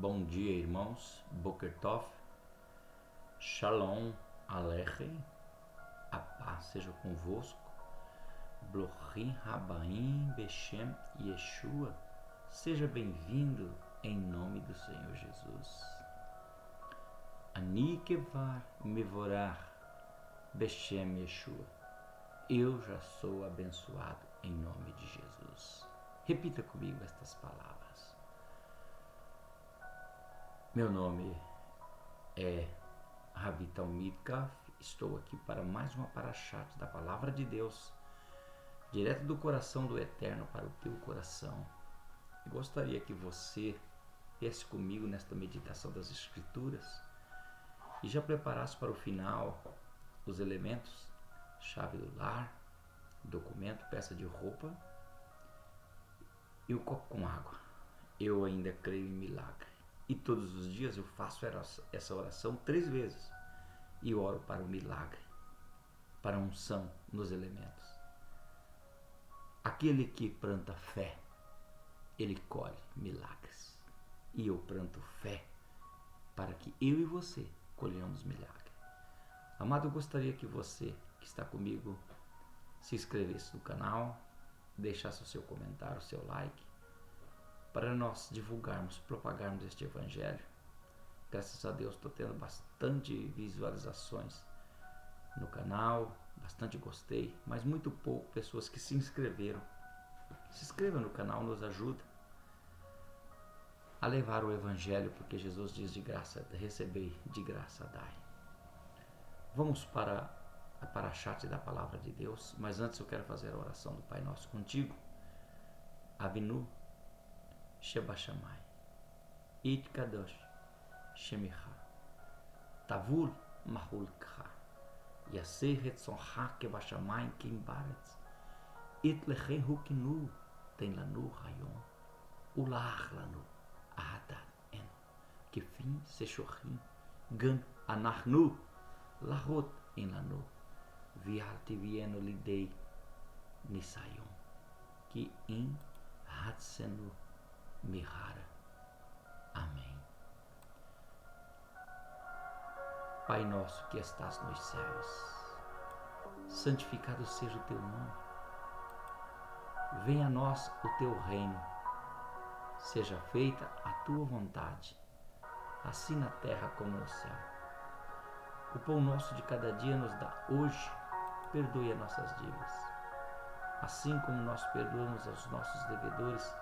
Bom dia, irmãos. Boker Tov. Shalom Aleichem. A paz seja convosco. Brochim Rabaim Beshem Yeshua. Seja bem-vindo em nome do Senhor Jesus. Ani Kevar Mevorar Beshem Yeshua. Eu já sou abençoado em nome de Jesus. Repita comigo estas palavras. Meu nome é Ravi Talmid Kaf. Estou aqui para mais uma parashat da Palavra de Deus, direto do coração do Eterno para o teu coração. Eu gostaria que você viesse comigo nesta meditação das Escrituras e já preparasse para o final os elementos: chave do lar, documento, peça de roupa e o copo com água. Eu ainda creio em milagre. E todos os dias eu faço essa oração 3 vezes. E oro para o milagre, para a unção nos elementos. Aquele que planta fé, ele colhe milagres. E eu planto fé para que eu e você colhamos milagre. Amado, eu gostaria que você que está comigo se inscrevesse no canal, deixasse o seu comentário, o seu like, para nós divulgarmos, propagarmos este evangelho. Graças a Deus estou tendo bastante visualizações no canal, bastante gostei, mas muito pouco pessoas que se inscreveram. Se inscreva no canal, nos ajuda a levar o evangelho, porque Jesus diz: de graça recebei, de graça dai. Vamos para a parashat da palavra de Deus, mas antes eu quero fazer a oração do Pai Nosso contigo. Avinu Sheba Shammai It Kadosh Shemicha Tavul Mahulcha Yaseh Retzoncha Kevashamayim Kim Baretz It Lechen Hukinu Ten Lanu Rayon Ulach Lanu Ahadat En Kefim Seshochim Gan Anachnu Lahot En Lanu Vihaltivieno Lidei Nisayon Ki In Hatsenu Mihara. Amém. Pai nosso que estás nos céus, santificado seja o teu nome. Venha a nós o teu reino. Seja feita a tua vontade, assim na terra como no céu. O pão nosso de cada dia nos dá hoje. Perdoe as nossas dívidas, assim como nós perdoamos aos nossos devedores.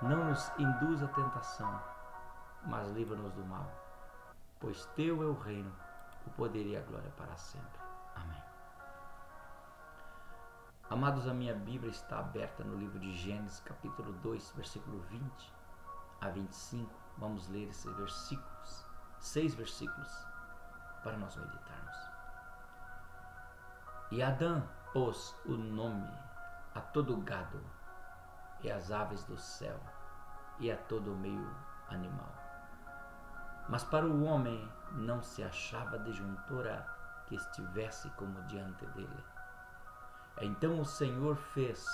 Não nos induz à tentação, mas livra-nos do mal, pois teu é o reino, o poder e a glória para sempre. Amém. Amados, a minha Bíblia está aberta no livro de Gênesis, capítulo 2, versículo 20 a 25. Vamos ler esses versículos, 6 versículos, para nós meditarmos. E Adão pôs o nome a todo o gado e às aves do céu e a todo o meio animal. Mas para o homem não se achava disjuntora que estivesse como diante dele. Então o Senhor fez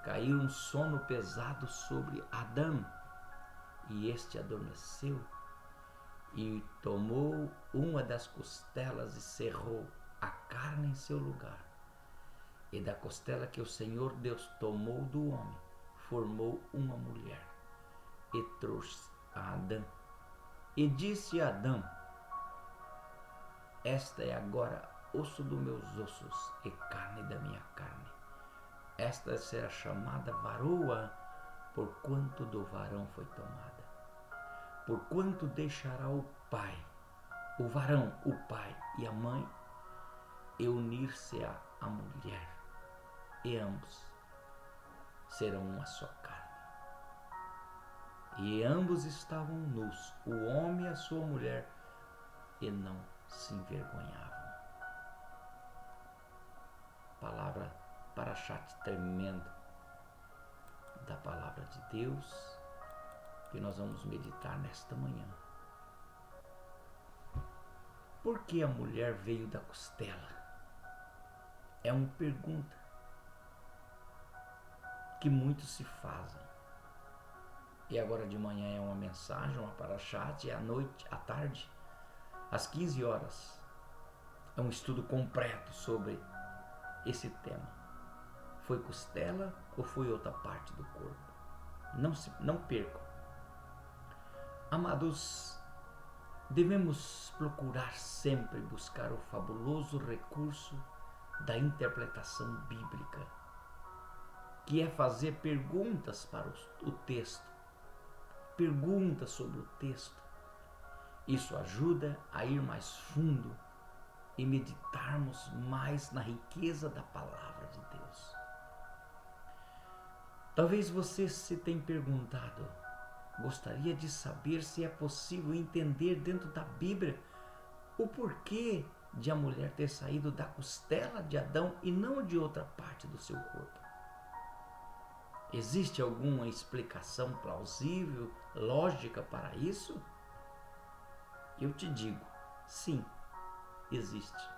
cair um sono pesado sobre Adão, e este adormeceu, e tomou uma das costelas e cerrou a carne em seu lugar. E da costela que o Senhor Deus tomou do homem, formou uma mulher, e trouxe a Adão. E disse a Adão: esta é agora osso dos meus ossos e carne da minha carne. Esta será chamada varoa, porquanto do varão foi tomada. Porquanto deixará o pai, o varão, o pai e a mãe, e unir-se-á a mulher, e ambos serão uma só carne. E ambos estavam nus, o homem e a sua mulher, e não se envergonhavam. Palavra parashat tremendo da palavra de Deus, que nós vamos meditar nesta manhã. Por que a mulher veio da costela? É uma pergunta que muitos se fazem. E agora de manhã é uma mensagem, uma parashat, e à noite, à tarde, às 15 horas, é um estudo completo sobre esse tema. Foi costela ou foi outra parte do corpo? Não percam. Amados, devemos procurar sempre buscar o fabuloso recurso da interpretação bíblica, que é fazer perguntas para o texto, perguntas sobre o texto. Isso ajuda a ir mais fundo e meditarmos mais na riqueza da palavra de Deus. Talvez você se tenha perguntado, gostaria de saber se é possível entender dentro da Bíblia o porquê de a mulher ter saído da costela de Adão e não de outra parte do seu corpo. Existe alguma explicação plausível, lógica para isso? Eu te digo, sim, existe.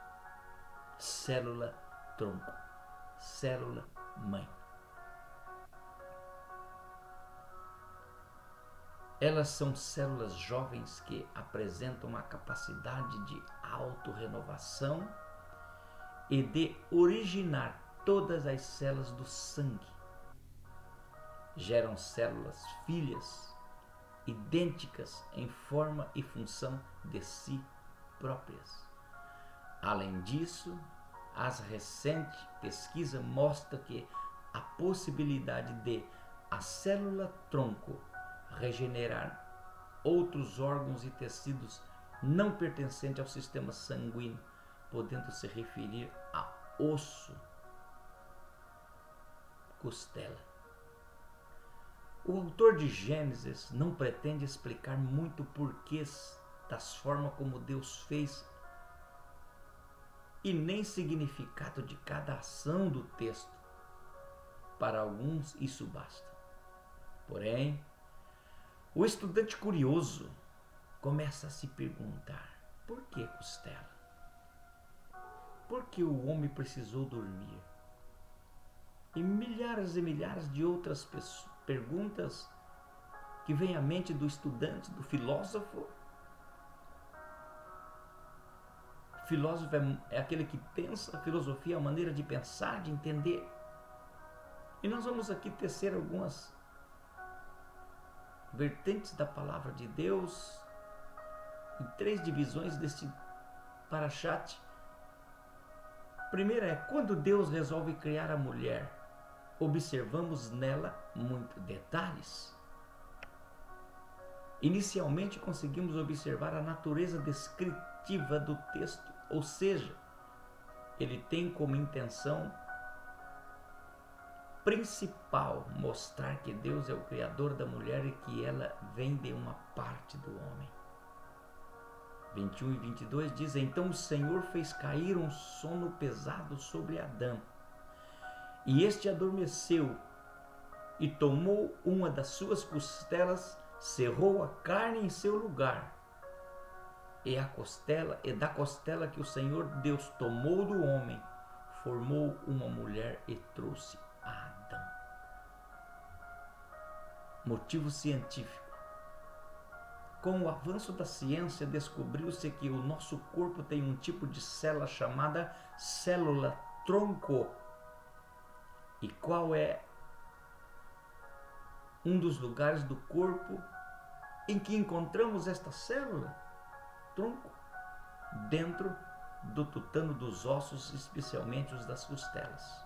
Célula tronco, célula mãe. Elas são células jovens que apresentam uma capacidade de autorrenovação e de originar todas as células do sangue. Geram células filhas, idênticas em forma e função de si próprias. Além disso, as recentes pesquisas mostram que a possibilidade de a célula tronco regenerar outros órgãos e tecidos não pertencentes ao sistema sanguíneo, podendo se referir a osso, costela. O autor de Gênesis não pretende explicar muito porquês das formas como Deus fez e nem significado de cada ação do texto. Para alguns isso basta. Porém, o estudante curioso começa a se perguntar: por que costela? Por que o homem precisou dormir? E milhares de outras perguntas que vêm à mente do estudante, do filósofo. Filósofo é aquele que pensa, a filosofia é a maneira de pensar, de entender. E nós vamos aqui tecer algumas vertentes da palavra de Deus em 3 divisões deste parashat. Primeira é, quando Deus resolve criar a mulher, observamos nela muitos detalhes. Inicialmente conseguimos observar a natureza descritiva do texto, ou seja, ele tem como intenção principal mostrar que Deus é o Criador da mulher e que ela vem de uma parte do homem. 21 e 22 diz: então o Senhor fez cair um sono pesado sobre Adão, e este adormeceu, e tomou uma das suas costelas, cerrou a carne em seu lugar. E da costela que o Senhor Deus tomou do homem, formou uma mulher e trouxe a Adão. Motivo científico. Com o avanço da ciência, descobriu-se que o nosso corpo tem um tipo de célula chamada célula tronco. E qual é um dos lugares do corpo em que encontramos esta célula tronco? Dentro do tutano dos ossos, especialmente os das costelas.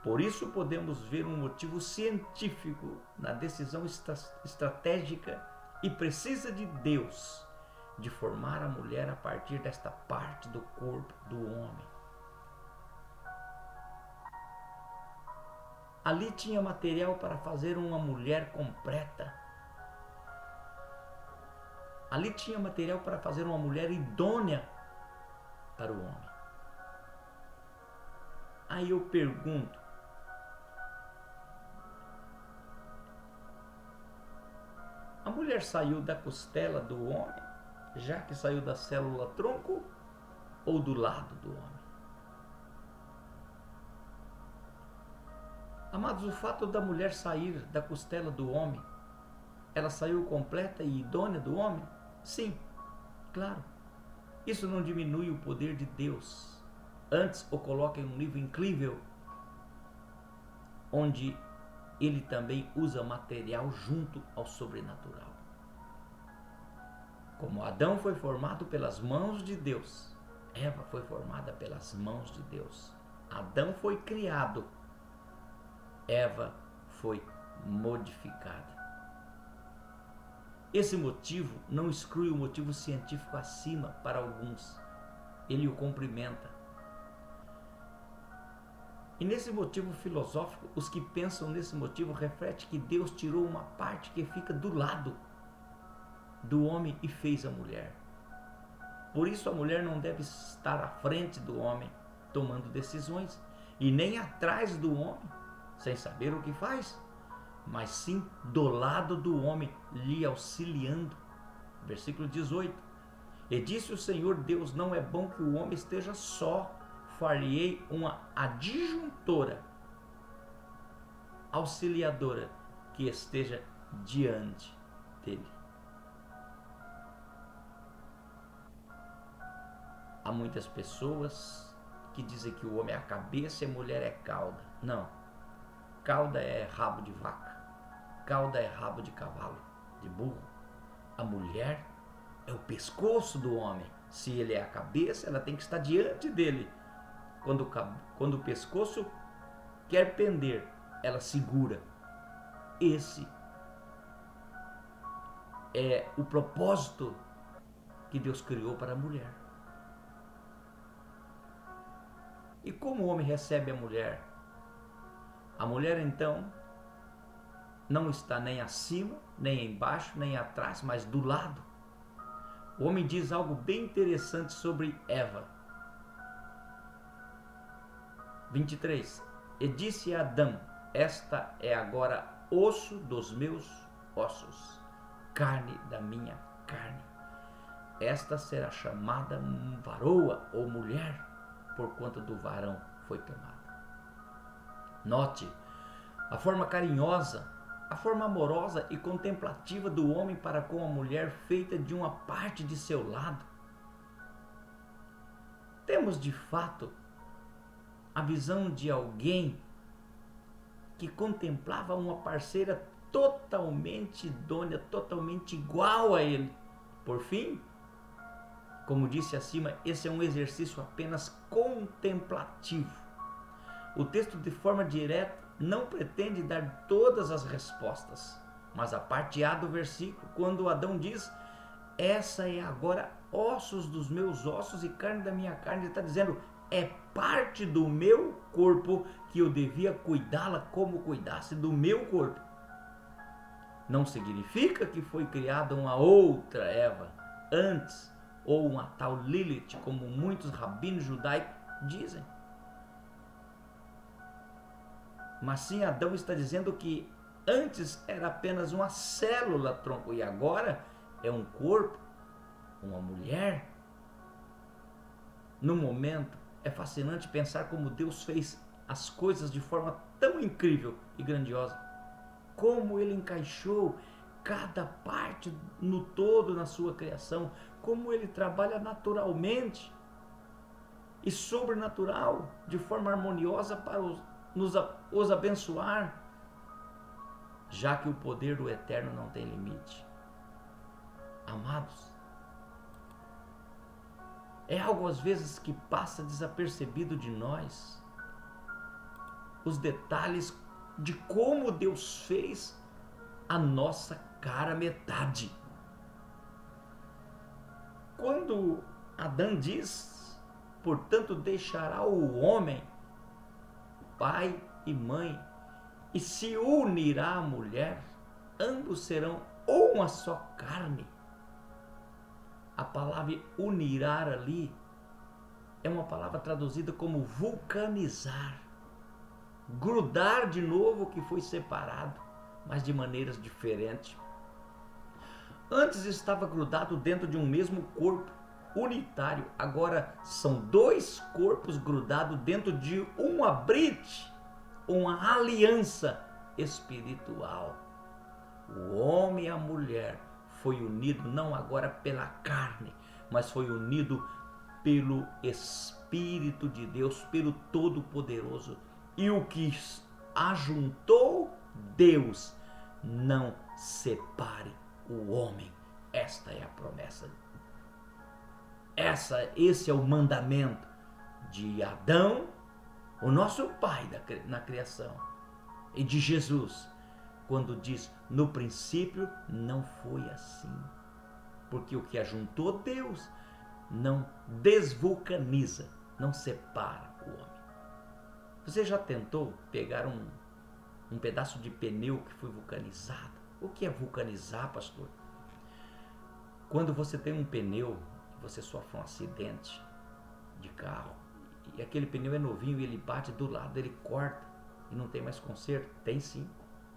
Por isso podemos ver um motivo científico na decisão estratégica e precisa de Deus de formar a mulher a partir desta parte do corpo do homem. Ali tinha material para fazer uma mulher completa. Ali tinha material para fazer uma mulher idônea para o homem. Aí eu pergunto: a mulher saiu da costela do homem, já que saiu da célula tronco, ou do lado do homem? Amados, o fato da mulher sair da costela do homem ela saiu completa e idônea do homem? Sim, claro. Isso não diminui o poder de Deus. Antes o coloca em um nível incrível, onde ele também usa material junto ao sobrenatural. Como Adão foi formado pelas mãos de Deus, Eva foi formada pelas mãos de Deus. Adão foi criado, Eva foi modificada. Esse motivo não exclui o motivo científico acima para alguns. Ele o cumprimenta. E nesse motivo filosófico, os que pensam nesse motivo refletem que Deus tirou uma parte que fica do lado do homem e fez a mulher. Por isso a mulher não deve estar à frente do homem tomando decisões e nem atrás do homem sem saber o que faz, mas sim do lado do homem lhe auxiliando. Versículo 18. E disse o Senhor Deus: não é bom que o homem esteja só, far-lhe-ei uma adjuntora, auxiliadora, que esteja diante dele. Há muitas pessoas que dizem que o homem é a cabeça e a mulher é cauda. Não. Cauda é rabo de vaca. Cauda é rabo de cavalo, de burro. A mulher é o pescoço do homem. Se ele é a cabeça, ela tem que estar diante dele. Quando o pescoço quer pender, ela segura. Esse é o propósito que Deus criou para a mulher. E como o homem recebe a mulher? A mulher então não está nem acima, nem embaixo, nem atrás, mas do lado. O homem diz algo bem interessante sobre Eva. 23. E disse a Adão: esta é agora osso dos meus ossos, carne da minha carne. Esta será chamada varoa ou mulher, por conta do varão foi tomada. Note a forma carinhosa, a forma amorosa e contemplativa do homem para com a mulher, feita de uma parte de seu lado. Temos de fato a visão de alguém que contemplava uma parceira totalmente idônea, totalmente igual a ele. Por fim, como disse acima, esse é um exercício apenas contemplativo. O texto, de forma direta, não pretende dar todas as respostas, mas a parte A do versículo, quando Adão diz: essa é agora ossos dos meus ossos e carne da minha carne, ele está dizendo: é parte do meu corpo que eu devia cuidá-la como cuidasse do meu corpo. Não significa que foi criada uma outra Eva antes, ou uma tal Lilith, como muitos rabinos judaicos dizem. Mas sim, Adão está dizendo que antes era apenas uma célula tronco e agora é um corpo, uma mulher. No momento, é fascinante pensar como Deus fez as coisas de forma tão incrível e grandiosa. Como Ele encaixou cada parte no todo na sua criação, como Ele trabalha naturalmente e sobrenatural, de forma harmoniosa para os abençoar, já que o poder do Eterno não tem limite. Amados, é algo às vezes que passa desapercebido de nós, os detalhes de como Deus fez a nossa cara metade. Quando Adão diz: portanto deixará o homem pai e mãe e se unirá à mulher, ambos serão uma só carne. A palavra unirá ali é uma palavra traduzida como vulcanizar, grudar de novo o que foi separado, mas de maneiras diferentes. Antes estava grudado dentro de um mesmo corpo unitário, agora são dois corpos grudados dentro de uma brit, uma aliança espiritual. O homem e a mulher foi unido não agora pela carne, mas foi unido pelo Espírito de Deus, pelo Todo-Poderoso. E o que ajuntou Deus, não separe o homem. Esta é a promessa. Esse é o mandamento de Adão, o nosso pai na criação, e de Jesus, quando diz: no princípio não foi assim. Porque o que ajuntou Deus não desvulcaniza, não separa o homem. Você já tentou pegar um pedaço de pneu que foi vulcanizado? O que é vulcanizar, pastor? Quando você tem um pneu, você sofre um acidente de carro, e aquele pneu é novinho e ele bate do lado, ele corta e não tem mais conserto? Tem sim,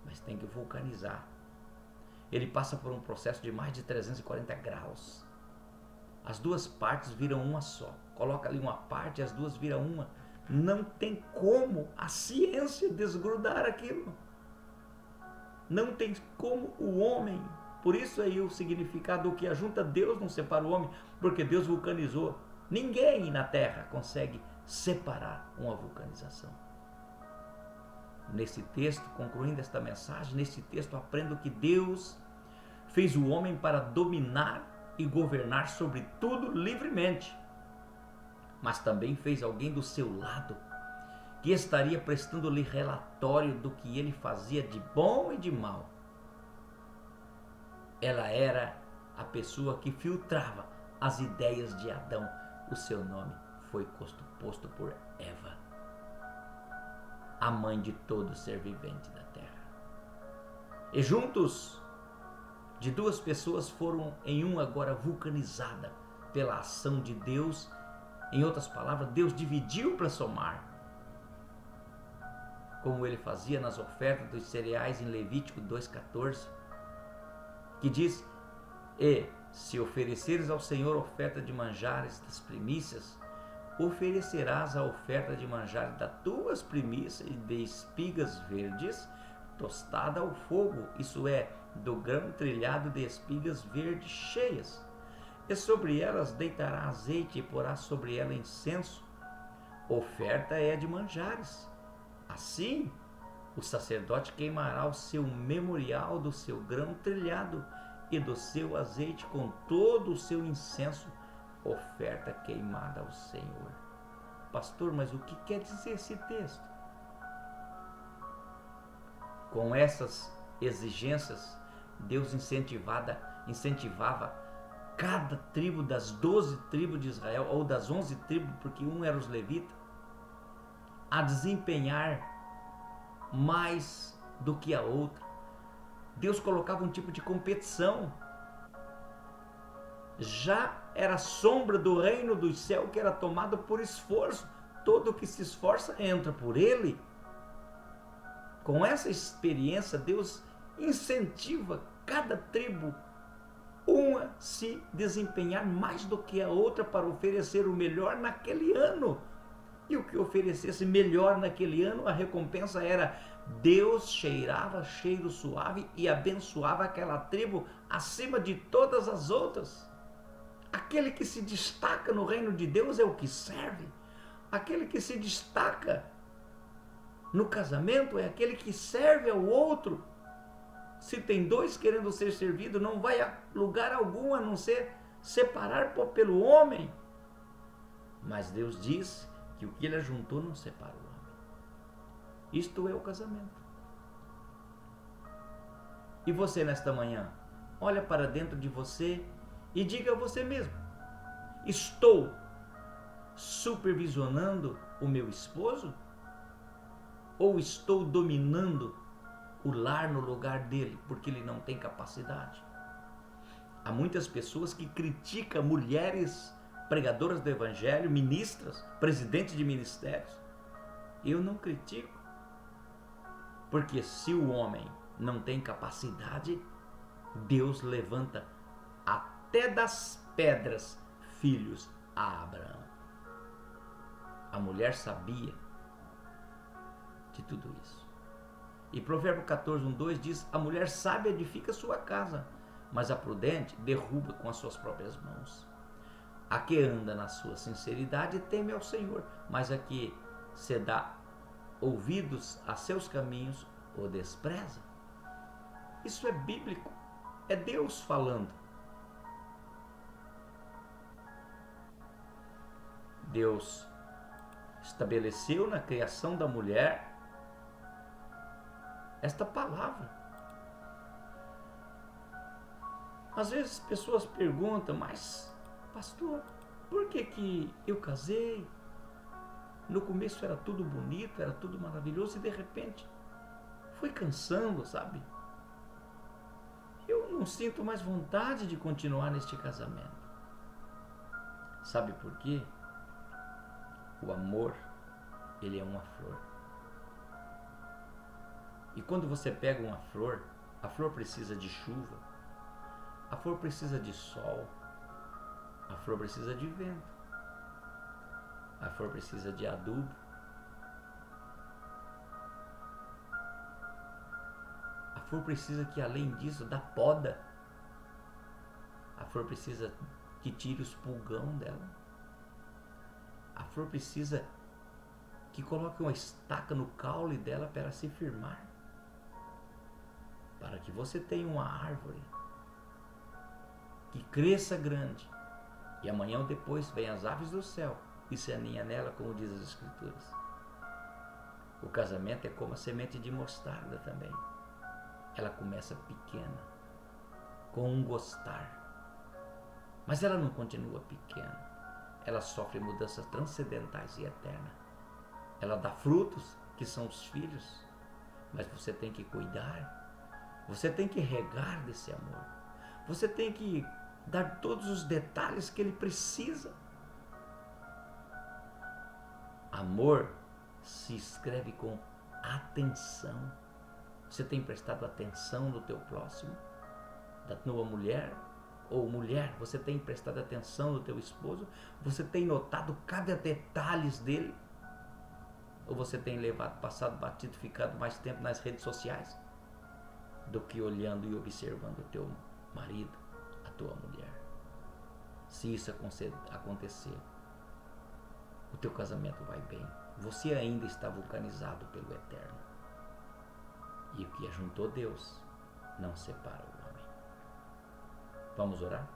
mas tem que vulcanizar. Ele passa por um processo de mais de 340 graus. As duas partes viram uma só. Coloca ali uma parte e as duas viram uma. Não tem como a ciência desgrudar aquilo. Não tem como o homem. Por isso aí o significado: o que ajunta Deus não separa o homem, porque Deus vulcanizou. Ninguém na Terra consegue separar uma vulcanização. Nesse texto, concluindo esta mensagem, nesse texto aprendo que Deus fez o homem para dominar e governar sobre tudo livremente, mas também fez alguém do seu lado que estaria prestando-lhe relatório do que ele fazia de bom e de mal. Ela era a pessoa que filtrava as ideias de Adão. O seu nome foi posto por Eva, a mãe de todo ser vivente da terra. E juntos, de duas pessoas foram em uma agora vulcanizada pela ação de Deus. Em outras palavras, Deus dividiu para somar, como ele fazia nas ofertas dos cereais em Levítico 2,14, que diz: e se ofereceres ao Senhor oferta de manjares das primícias, oferecerás a oferta de manjares das tuas primícias e de espigas verdes tostada ao fogo, isso é, do grão trilhado de espigas verdes cheias. E sobre elas deitará azeite e porá sobre ela incenso. Oferta é de manjares. Assim, o sacerdote queimará o seu memorial do seu grão trilhado e do seu azeite com todo o seu incenso, oferta queimada ao Senhor. Pastor, mas o que quer dizer esse texto? Com essas exigências, Deus incentivava cada tribo das 12 tribos de Israel, ou das 11 tribos, porque um era os levitas, a desempenhar mais do que a outra. Deus colocava um tipo de competição. Já era sombra do reino do céu que era tomado por esforço. Todo que se esforça entra por ele. Com essa experiência, Deus incentiva cada tribo uma se desempenhar mais do que a outra para oferecer o melhor naquele ano. E o que oferecesse melhor naquele ano, a recompensa era: Deus cheirava cheiro suave e abençoava aquela tribo acima de todas as outras. Aquele que se destaca no reino de Deus é o que serve. Aquele que se destaca no casamento é aquele que serve ao outro. Se tem dois querendo ser servidos, não vai a lugar algum a não ser separar pelo homem. Mas Deus diz que o que ele ajuntou não separa o homem. Isto é o casamento. E você nesta manhã, olha para dentro de você e diga a você mesmo: estou supervisionando o meu esposo? Ou estou dominando o lar no lugar dele, porque ele não tem capacidade? Há muitas pessoas que criticam mulheres pregadoras do evangelho, ministras, presidentes de ministérios. Eu não critico, porque se o homem não tem capacidade, Deus levanta até das pedras filhos a Abraão. A mulher sabia de tudo isso. E Provérbio 14, 1, 2 diz: a mulher sábia edifica sua casa, mas a prudente derruba com as suas próprias mãos. A que anda na sua sinceridade teme ao Senhor, mas a que se dá ouvidos a seus caminhos o despreza. Isso é bíblico, é Deus falando. Deus estabeleceu na criação da mulher esta palavra. Às vezes pessoas perguntam: mas pastor, por que eu casei? No começo era tudo bonito, era tudo maravilhoso e de repente foi cansando, sabe? Eu não sinto mais vontade de continuar neste casamento. Sabe por quê? O amor, ele é uma flor. E quando você pega uma flor, a flor precisa de chuva, a flor precisa de sol, a flor precisa de vento, a flor precisa de adubo, a flor precisa que, além disso, da poda, a flor precisa que tire os pulgão dela, a flor precisa que coloque uma estaca no caule dela para se firmar, para que você tenha uma árvore que cresça grande e amanhã ou depois venham as aves do céu e se aninha nela, como diz as Escrituras. O casamento é como a semente de mostarda também. Ela começa pequena, com um gostar, mas ela não continua pequena. Ela sofre mudanças transcendentais e eternas. Ela dá frutos, que são os filhos, mas você tem que cuidar, você tem que regar desse amor, você tem que dar todos os detalhes que ele precisa. Amor se escreve com atenção. Você tem prestado atenção no teu próximo, da tua mulher? Ou mulher, você tem prestado atenção no teu esposo? Você tem notado cada detalhe dele? Ou você tem passado batido, ficado mais tempo nas redes sociais do que olhando e observando o teu marido, a tua mulher? Se isso acontecer, o teu casamento vai bem. Você ainda está vulcanizado pelo Eterno. E o que ajuntou Deus não separa o homem. Vamos orar?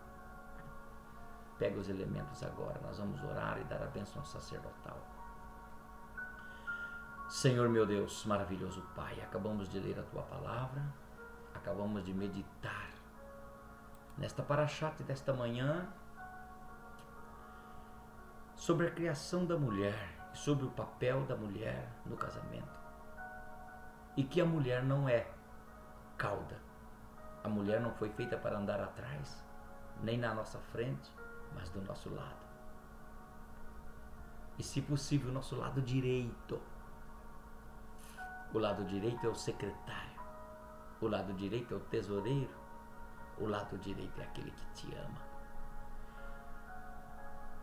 Pega os elementos agora. Nós vamos orar e dar a bênção sacerdotal. Senhor meu Deus, maravilhoso Pai, acabamos de ler a Tua palavra, acabamos de meditar nesta paraxá desta manhã sobre a criação da mulher e sobre o papel da mulher no casamento. E que a mulher não é cauda. A mulher não foi feita para andar atrás, nem na nossa frente, mas do nosso lado. E, se possível, o nosso lado direito. O lado direito é o secretário. O lado direito é o tesoureiro. O lado direito é aquele que te ama.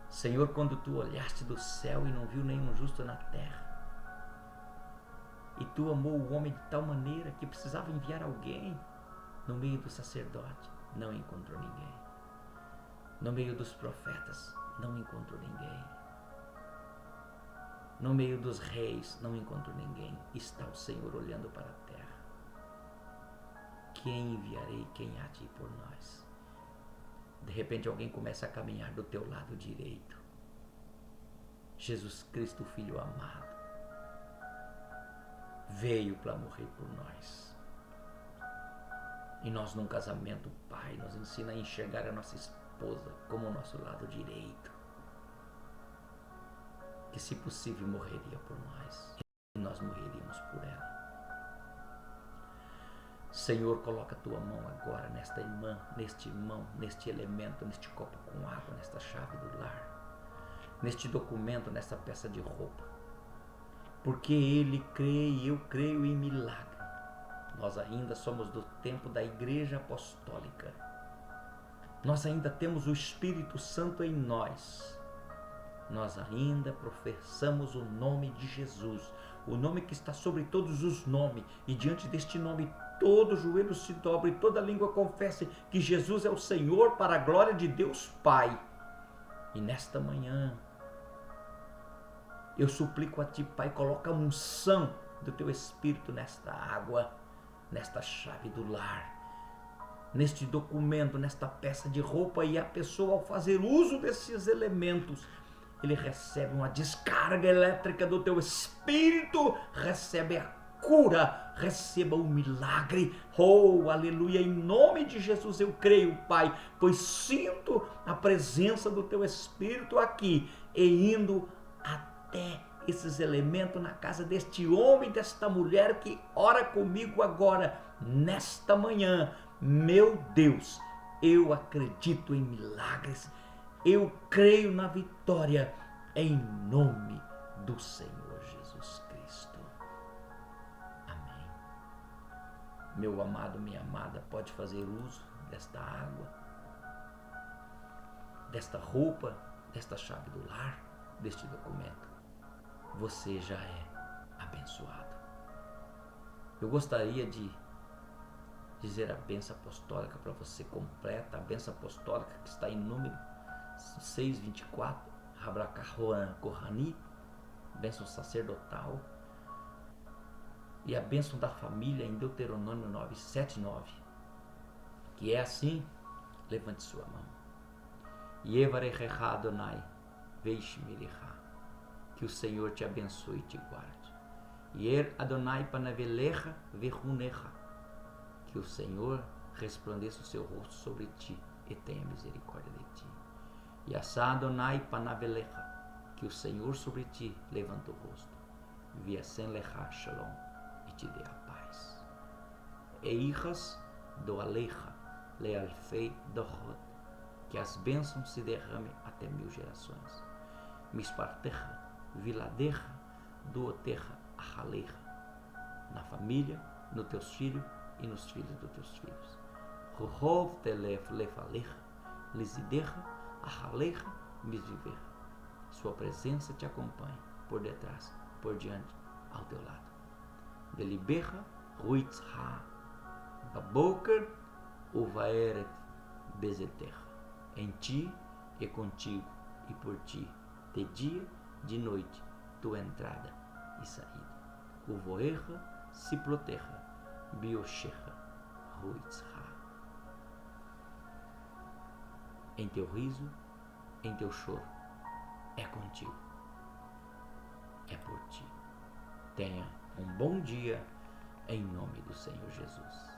Senhor, quando tu olhaste do céu e não viu nenhum justo na terra, e tu amou o homem de tal maneira que precisava enviar alguém, no meio do sacerdote não encontrou ninguém. No meio dos profetas não encontrou ninguém. No meio dos reis não encontrou ninguém. Está o Senhor olhando para a terra. Quem enviarei? Quem há de ir por nós? De repente alguém começa a caminhar do teu lado direito. Jesus Cristo, Filho amado, veio para morrer por nós. E nós, num casamento, Pai, nos ensina a enxergar a nossa esposa como o nosso lado direito, que, se possível, morreria por nós, e nós morreríamos por ela. Senhor, coloca a tua mão agora nesta irmã, neste irmão, neste elemento, neste copo com água, nesta chave do lar, neste documento, nesta peça de roupa, porque ele crê e eu creio em milagre. Nós ainda somos do tempo da Igreja Apostólica. Nós ainda temos o Espírito Santo em nós. Nós ainda professamos o nome de Jesus o nome que está sobre todos os nomes, e diante deste nome todo joelho se dobre e toda língua confesse que Jesus é o Senhor, para a glória de Deus Pai. E nesta manhã eu suplico a Ti, Pai, coloca a unção do Teu Espírito nesta água, nesta chave do lar, neste documento, nesta peça de roupa, e a pessoa, ao fazer uso desses elementos, ele recebe uma descarga elétrica do Teu Espírito, recebe a cura, receba o milagre. Oh, aleluia, em nome de Jesus eu creio, Pai, pois sinto a presença do Teu Espírito aqui, e indo até esses elementos na casa deste homem, desta mulher que ora comigo agora, nesta manhã. Meu Deus, eu acredito em milagres, eu creio na vitória, em nome do Senhor Jesus Cristo. Amém. Meu amado, minha amada, pode fazer uso desta água, desta roupa, desta chave do lar, deste documento. Você já é abençoado. Eu gostaria de dizer a bênção apostólica para você completa, a bênção apostólica que está em número 6:24, Rabracahoan Kohani, bênção sacerdotal, e a bênção da família em Deuteronômio 9:7-9, que é assim. Levante sua mão. Yevarechecha Adonai veishmerecha, que o Senhor te abençoe e te guarde. Yer Adonai panavelecha vechunecha, que o Senhor resplandeça o seu rosto sobre ti e tenha misericórdia de ti. Yasá Adonai panavelecha, que o Senhor sobre ti levanta o rosto. Viasen lecha shalom, e te dê a paz. Eihas do alecha lealfei dohot, que as bênçãos se derramem até 1000 gerações. Mispartecha viladecha duotecha achalecha, na família, nos teus filhos e nos filhos dos teus filhos. Ruhov telef lefalecha lisidecha achalecha misvivecha. Sua presença te acompanhe por detrás, por diante, ao teu lado. Delibecha ruitzha baboker uvaeret bezetecha. Em ti e contigo e por ti, de dia, de noite, tua entrada e saída. Uvoecha se proteja, bioshecha ruitzha. Em teu riso, em teu choro, é contigo, é por ti. Tenha um bom dia, em nome do Senhor Jesus.